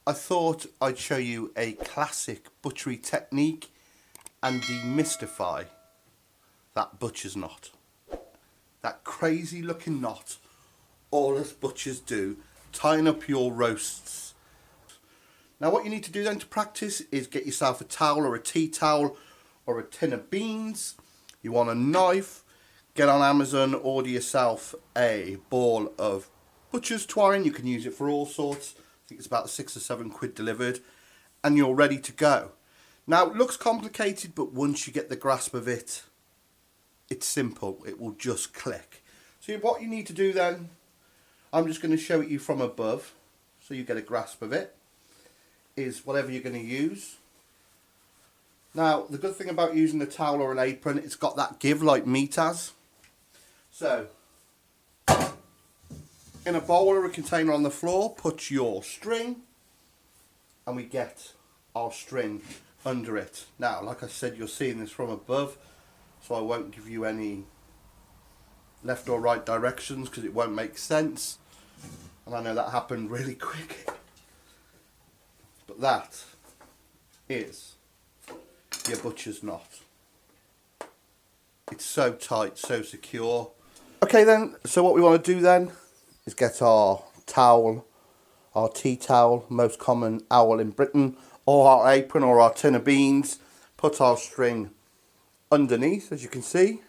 I thought I'd show you a classic butchery technique and demystify that butcher's knot. That crazy looking knot all us butchers do, tying up your roasts. Now what you need to do then to practice is get yourself a towel or a tea towel or a tin of beans. You want a knife, get on Amazon, order yourself a ball of butcher's twine. You can use it for all sorts. I think it's about 6 or 7 quid delivered, and you're ready to go. Now it looks complicated, but once you get the grasp of it, it's simple. It will just click. So what you need to do then, I'm just going to show it you from above so you get a grasp of it, is whatever you're going to use. Now the good thing about using a towel or an apron, it's got that give like meat has. So in a bowl or a container on the floor, put your string, and we get our string under it. Now, like I said, you're seeing this from above, so I won't give you any left or right directions because it won't make sense. And I know that happened really quick. But that is your butcher's knot. It's so tight, so secure. Okay then, so what we want to do then is get our towel, our tea towel, most common owl in Britain, or our apron or our tin of beans, put our string underneath, as you can see,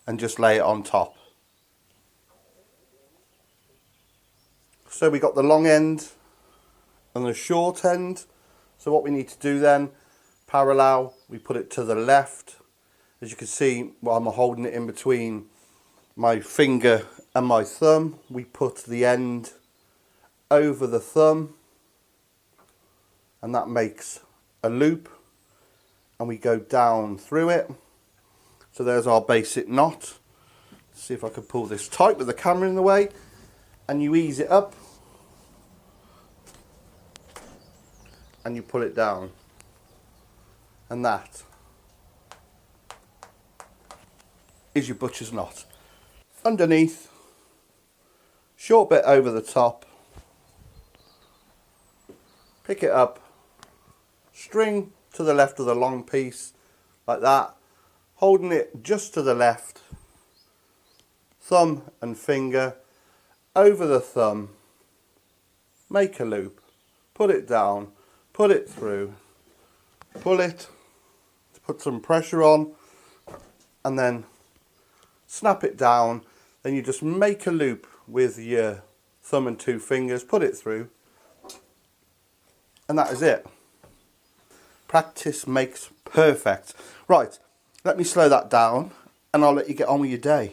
and just lay it on top. So we got the long end and the short end. So what we need to do then, parallel, we put it to the left. As you can see, while I'm holding it in between my finger and my thumb, we put the end over the thumb, and that makes a loop, and we go down through it. So there's our basic knot. Let's see if I can pull this tight with the camera in the way, and you ease it up and you pull it down, and that is your butcher's knot. Underneath, short bit over the top, pick it up, string to the left of the long piece like that, holding it just to the left, thumb and finger over the thumb, make a loop, put it down, put it through, pull it, put some pressure on, and then snap it down. Then you just make a loop with your thumb and 2 fingers, put it through, and that is it. Practice makes perfect. Right, let me slow that down and I'll let you get on with your day.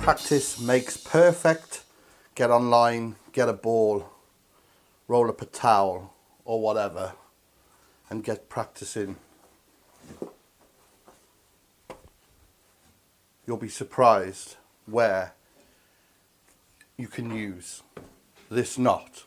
Practice makes perfect. Get online, get a ball, roll up a towel or whatever, and get practicing. You'll be surprised where you can use this knot.